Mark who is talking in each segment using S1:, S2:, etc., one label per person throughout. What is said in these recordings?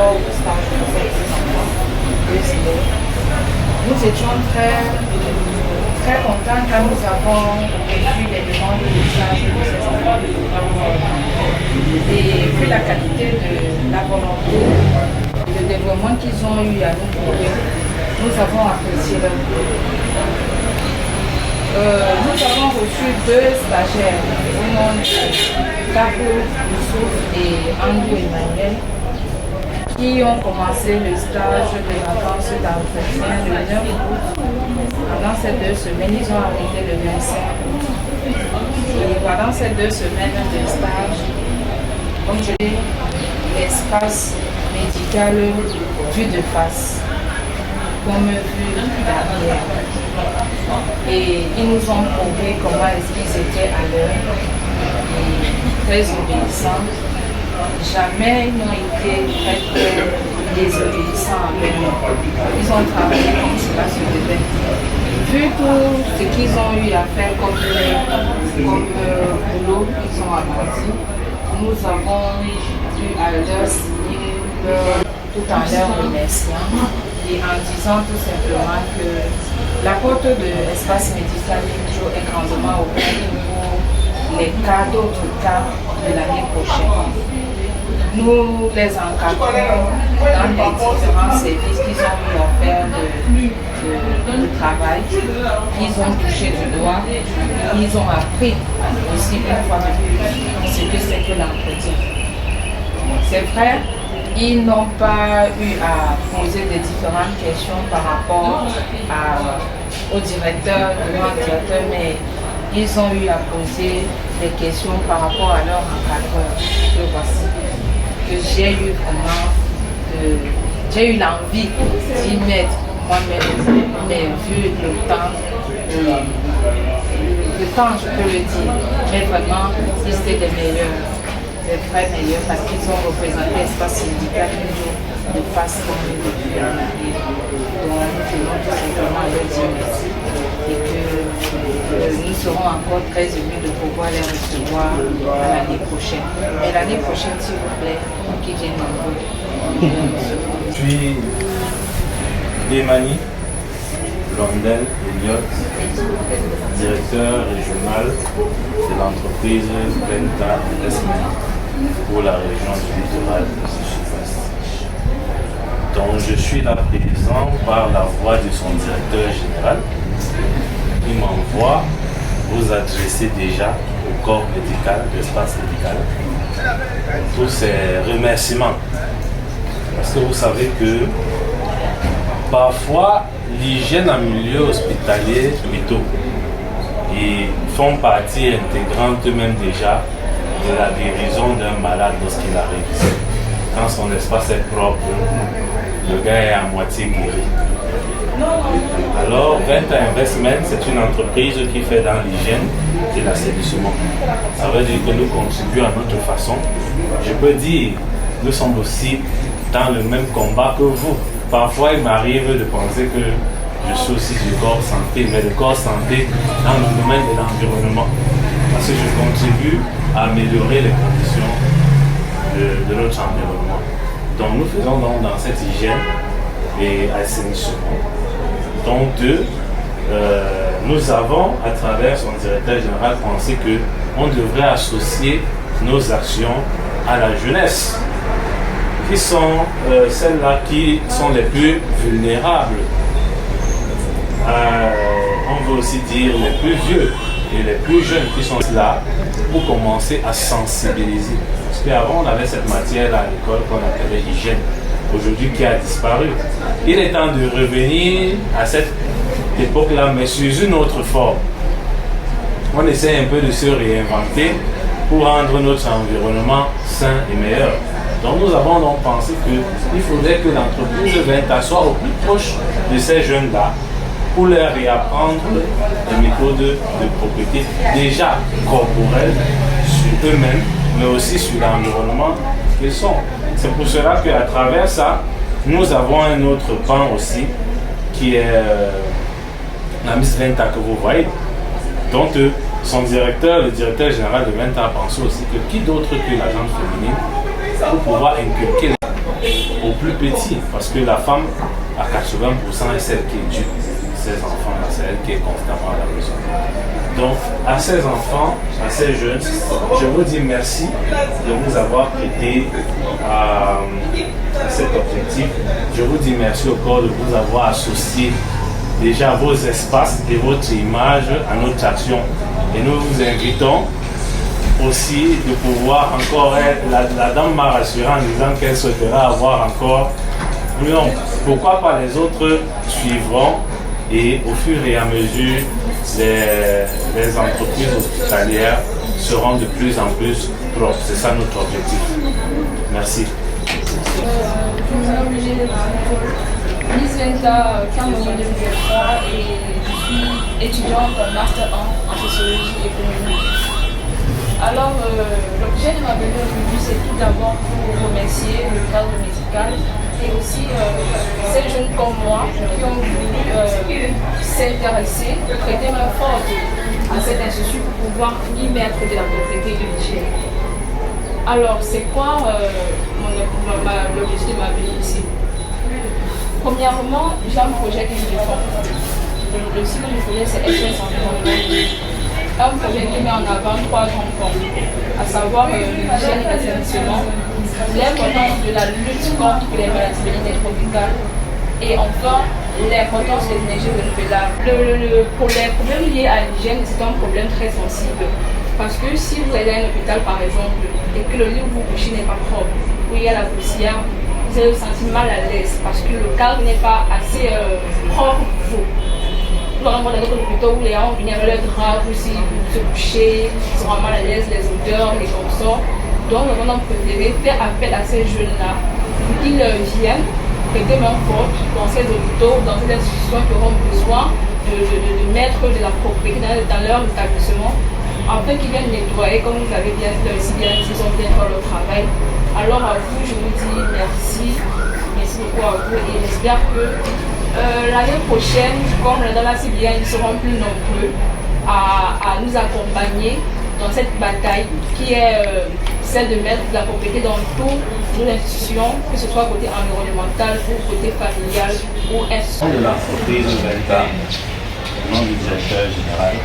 S1: rapport au stage de ces enfants de SLE. Nous étions très contents quand nous avons reçu les demandes de stage de ces enfants et vu la qualité de la volonté, le développement qu'ils ont eu à nous prouver, nous avons apprécié leur boulot. Nous avons reçu 2 stagiaires au nom de Cabo Youssouf et Andrew Emmanuel qui ont commencé le stage de vacances d'entretien le 9 août. Pendant ces 2 semaines, ils ont arrêté le 25 août. Et pendant ces 2 semaines de stage, comme je dis, l'espace médical vu de face, comme vu d'arrière. Et ils nous ont prouvé comment est-ce qu'ils étaient à l'heure et très obéissants. Jamais ils n'ont été très désobéissants avec nous. Ils ont travaillé comme cela se devait. Vu tout ce qu'ils ont eu à faire comme boulot, ils ont avancé. Nous avons eu à leur signer tout en leur remerciant et en disant tout simplement que la porte de l'espace médical est grandement ouverte pour les cas, d'autres cas de l'année prochaine. Nous les encadrons dans les différents services qu'ils ont eu à faire de travail. Ils ont touché du doigt, ils ont appris aussi une fois de plus ce que c'est que l'entretien. C'est vrai, ils n'ont pas eu à poser des différentes questions par rapport au directeur, au grand directeur, mais ils ont eu à poser des questions par rapport à leur encadreur. Que voici, que j'ai eu vraiment, j'ai eu l'envie d'y mettre moi-même, mais vu le temps, je peux le dire, mais vraiment, ils étaient les meilleurs. Les vrais meilleurs parce qu'ils ont représenté l'espace syndical de face comme depuis un année. Donc nous voulons tout simplement leur dire merci et que nous serons encore très émus de pouvoir les recevoir l'année prochaine. Et l'année prochaine, s'il vous plaît, qu'ils viennent nombreux.
S2: Je suis Demani Blondel Elliott, directeur régional de l'entreprise Venta Investment pour la région du littoral de Sud-Ouest. Donc je suis là présent par la voix de son directeur général qui m'envoie vous adresser déjà au corps médical, l'espace médical, tous ces remerciements. Parce que vous savez que parfois l'hygiène en milieu hospitalier plutôt et font partie intégrante même déjà de la guérison d'un malade lorsqu'il arrive ici. Quand son espace est propre, le gars est à moitié guéri. Alors, Venta Investment, c'est une entreprise qui fait dans l'hygiène et l'assainissement. Ça veut dire que nous contribuons à notre façon. Je peux dire, nous sommes aussi dans le même combat que vous. Parfois, il m'arrive de penser que je suis aussi du corps santé, mais le corps santé dans le domaine de l'environnement. Parce que je contribue à améliorer les conditions de notre environnement. Donc nous faisons donc dans cette hygiène et assainissement. Donc nous avons, à travers son directeur général, pensé qu'on devrait associer nos actions à la jeunesse, qui sont celles-là qui sont les plus vulnérables. On veut aussi dire les plus vieux et les plus jeunes qui sont là pour commencer à sensibiliser. Parce qu'avant, on avait cette matière à l'école qu'on appelait hygiène, aujourd'hui qui a disparu. Il est temps de revenir à cette époque-là, mais sous une autre forme. On essaie un peu de se réinventer pour rendre notre environnement sain et meilleur. Donc nous avons donc pensé qu'il faudrait que l'entreprise Venta soit au plus proche de ces jeunes-là pour leur réapprendre les méthodes de propriété déjà corporelles sur eux-mêmes, mais aussi sur l'environnement qu'ils sont. C'est pour cela qu'à travers ça, nous avons un autre pan aussi qui est la Miss Venta que vous voyez, dont son directeur, le directeur général de Venta, a pensé aussi que qui d'autre que la gente féminine pour pouvoir inculquer, pour plus petits, parce que la femme, à 80%, est celle qui éduque ses enfants, c'est elle qui est constamment à la maison. Donc, à ces enfants, à ces jeunes, je vous dis merci de vous avoir prêté à cet objectif. Je vous dis merci encore de vous avoir associé déjà vos espaces et votre image à notre action. Et nous vous invitons aussi de pouvoir encore, la dame m'a rassuré en disant qu'elle souhaitera avoir encore plus long. Pourquoi pas les autres suivront et au fur et à mesure, les entreprises hospitalières seront de plus en plus propres. C'est ça notre objectif. Merci.
S3: Je m'appelle Miss Venta Cameroun 2023 et je suis étudiante en Master 1 en sociologie et économie. Alors, l'objet de ma venue aujourd'hui, c'est tout d'abord pour remercier le cadre médical et aussi ces jeunes comme moi qui ont voulu s'intéresser, prêter main forte à cet institut pour pouvoir y mettre de la propriété de l'hygiène. Alors, c'est quoi l'objectif de ma venue ici? Premièrement, j'ai un projet que je défends. Le site du projet, c'est SOS Environnement. Un projet qui met en avant 3 grands points, à savoir l'hygiène et l'assainissement, l'importance de la lutte contre les maladies vénériennes tropicales et enfin l'importance des énergies renouvelables. Pour les problèmes liés à l'hygiène, c'est un problème très sensible parce que si vous allez à un hôpital par exemple et que le lit où vous couchez n'est pas propre, où il y a la poussière, vous allez vous sentir mal à l'aise parce que le cadre n'est pas assez propre pour vous. Nous allons voir dans d'autres hôpitaux où les gens viennent avec leur drap aussi pour se coucher, ils seront mal à l'aise, les odeurs, les consorts. Donc nous avons préféré faire appel à ces jeunes-là pour qu'ils viennent prêter main forte dans ces hôpitaux, dans ces institutions qui auront besoin de mettre de la propriété dans leur établissement afin qu'ils viennent nettoyer comme vous avez bien fait aussi bien, ils ont bien fait leur travail. Alors à vous, je vous dis merci beaucoup à vous et j'espère que l'année prochaine, comme l'année là si bien, ils seront plus nombreux à nous accompagner dans cette bataille qui est celle de mettre de la propriété dans toutes nos institutions, que ce soit côté environnemental ou côté familial ou institutionnel.
S2: De l'entreprise Venta, au nom du directeur général,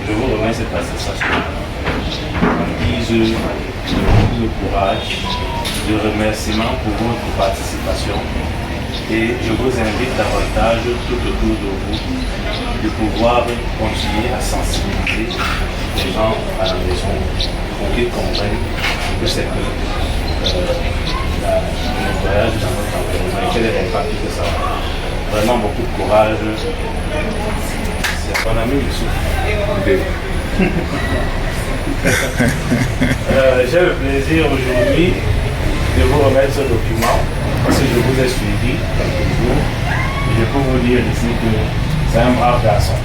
S2: je vous remets cette attestation en guise de courage, de remerciement pour votre participation et je vous invite davantage tout autour de vous de pouvoir continuer à sensibiliser les gens à la maison pour qu'ils comprennent que c'est que le nettoyage dans notre environnement et quel est l'impact que ça a. Vraiment beaucoup de courage. C'est mon ami Youssouf. J'ai le plaisir aujourd'hui de vous remettre ce document parce que je vous ai suivi quelques jours et je peux vous dire ici que c'est un brave garçon.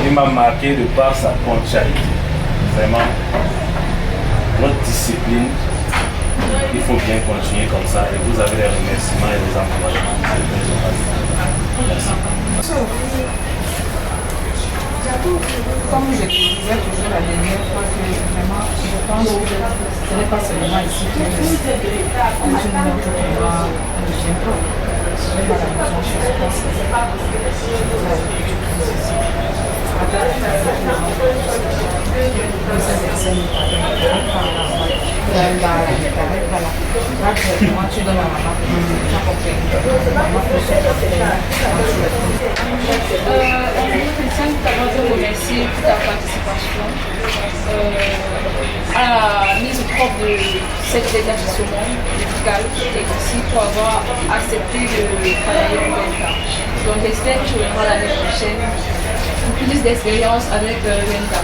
S2: Il m'a marqué de par sa ponctualité. Vraiment, votre discipline, il faut bien continuer comme ça et vous avez les remerciements et les encouragements. Merci.
S1: Comme je disais toujours la dernière fois, que vraiment, je pense que ce n'est pas seulement ici que nous montrera un hygiène propre. Même à la maison, je pense que c'est pas
S3: remercier pour ta participation à la mise au propre de cet établissement médical et aussi pour avoir accepté de travailler en Venta. Donc j'espère que tu reviendras l'année prochaine pour plus d'expérience avec Venta.